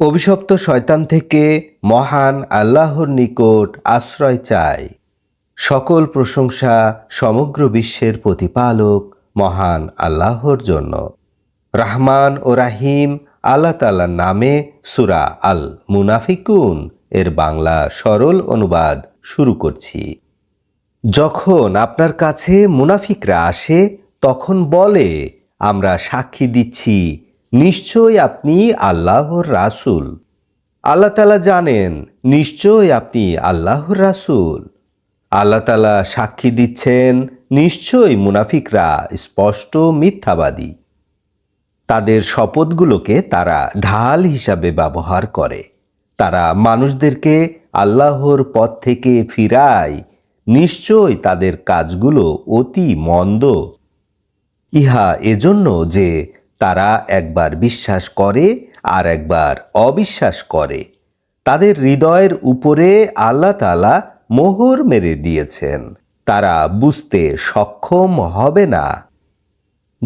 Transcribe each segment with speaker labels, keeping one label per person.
Speaker 1: অভিশপ্ত শয়তান থেকে মহান আল্লাহর নিকট আশ্রয় চাই। সকল প্রশংসা সমগ্র বিশ্বের প্রতিপালক মহান আল্লাহর জন্য। রহমান ও রাহিম আল্লাহ তাআলার নামে সূরা আল মুনাফিকুন এর বাংলা সরল অনুবাদ শুরু করছি। যখন আপনার কাছে মুনাফিকরা আসে তখন বলে, আমরা সাক্ষী দিচ্ছি নিশ্চয় আপনি আল্লাহর রাসূল। আল্লাহ তাআলা জানেন নিশ্চয় আপনি আল্লাহর রাসূল। আল্লাহ তাআলা সাক্ষী দিচ্ছেন নিশ্চয় মুনাফিকরা স্পষ্ট মিথ্যাবাদী। তাদের শপথগুলোকে তারা ঢাল হিসাবে ব্যবহার করে। তারা মানুষদেরকে আল্লাহর পথ থেকে ফিরায়। নিশ্চয় তাদের কাজগুলো অতি মন্দ। ইহা এজন্য যে তারা একবার বিশ্বাস করে আর একবার অবিশ্বাস করে। তাদের হৃদয়ের উপরে আল্লাহ তাআলা মোহর মেরে দিয়েছেন। তারা বুঝতে সক্ষম হবে না।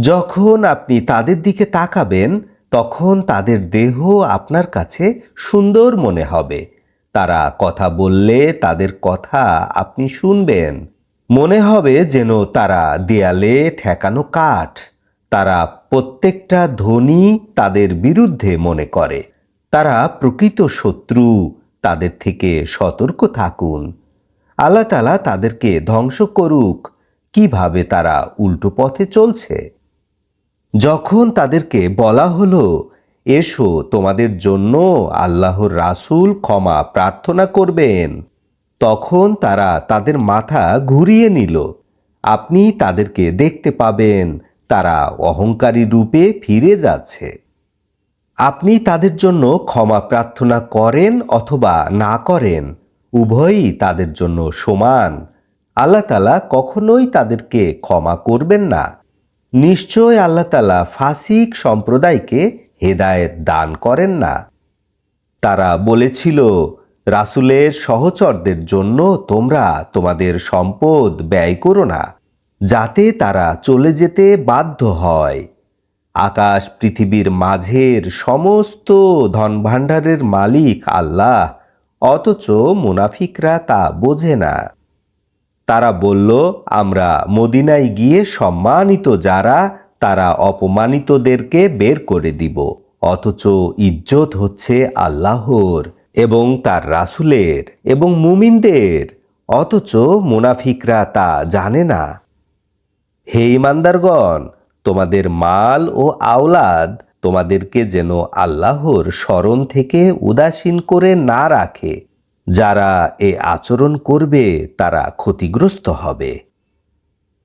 Speaker 1: যখন আপনি তাদের দিকে তাকাবেন তখন তাদের দেহ আপনার কাছে সুন্দর মনে হবে। তারা কথা বললে তাদের কথা আপনি শুনবেন। মনে হবে যেন তারা দেয়ালে ঠেকানো কাঠ। তারা প্রত্যেকটা ধ্বনি তাদের বিরুদ্ধে মনে করে। তারা প্রকৃত শত্রু। তাদের থেকে সতর্ক থাকুন। আল্লাহ তাআলা তাদেরকে ধ্বংস করুক। কিভাবে তারা উল্টো পথে চলছে। যখন তাদেরকে বলা হলো, এসো তোমাদের জন্য আল্লাহর রাসূল ক্ষমা প্রার্থনা করবেন, তখন তারা তাদের মাথা ঘুরিয়ে নিল। আপনি তাদেরকে দেখতে পাবেন তারা অহংকারী রূপে ফিরে যাচ্ছে। আপনি তাদের জন্য ক্ষমা প্রার্থনা করেন অথবা না করেন, উভয়ই তাদের জন্য সমান। আল্লাহ তাআলা কখনোই তাদেরকে ক্ষমা করবেন না। নিশ্চয় আল্লাহ তাআলা ফাসিক সম্প্রদায়কে হেদায়েত দান করেন না। তারা বলেছিল, রাসূলের সহচরদের জন্য তোমরা তোমাদের সম্পদ ব্যয় করো না, যাতে তারা চলে যেতে বাধ্য হয়। আকাশ পৃথিবীর মাঝের সমস্ত ধনভাণ্ডারের মালিক আল্লাহ, অথচ মুনাফিকরা তা বোঝে না। তারা বলল, আমরা মদিনায় গিয়ে সম্মানিত যারা তারা অপমানিতদেরকে বের করে দিব। অথচ ইজ্জত হচ্ছে আল্লাহর এবং তার রাসূলের এবং মুমিনদের, অথচ মুনাফিকরা তা জানে না। হে ঈমানদারগণ, তোমাদের মাল ও আওলাদ তোমাদেরকে যেন আল্লাহর স্মরণ থেকে উদাসীন করে না রাখে। যারা এ আচরণ করবে তারা ক্ষতিগ্রস্ত হবে।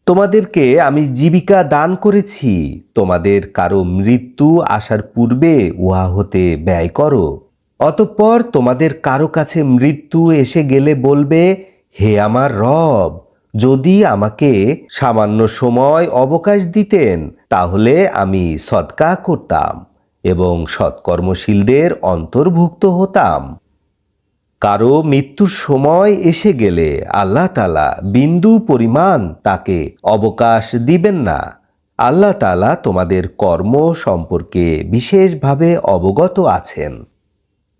Speaker 1: তোমাদেরকে আমি জীবিকা দান করেছি, তোমাদের কারো মৃত্যু আসার পূর্বে উহা হতে ব্যয় করো। অতঃপর তোমাদের কারো কাছে মৃত্যু এসে গেলে বলবে, হে আমার রব, যদি আমাকে সামান্য সময় অবকাশ দিতেন তাহলে আমি সদকা করতাম এবং সৎকর্মশীলদের অন্তর্ভুক্ত হতাম। কারো মৃত্যুর সময় এসে গেলে আল্লাহ তাআলা বিন্দু পরিমাণ তাকে অবকাশ দিবেন না। আল্লাহ তাআলা তোমাদের কর্ম সম্পর্কে বিশেষভাবে অবগত আছেন।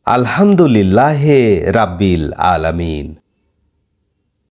Speaker 1: আলহামদুলিল্লাহে রাব্বিল আলামিন।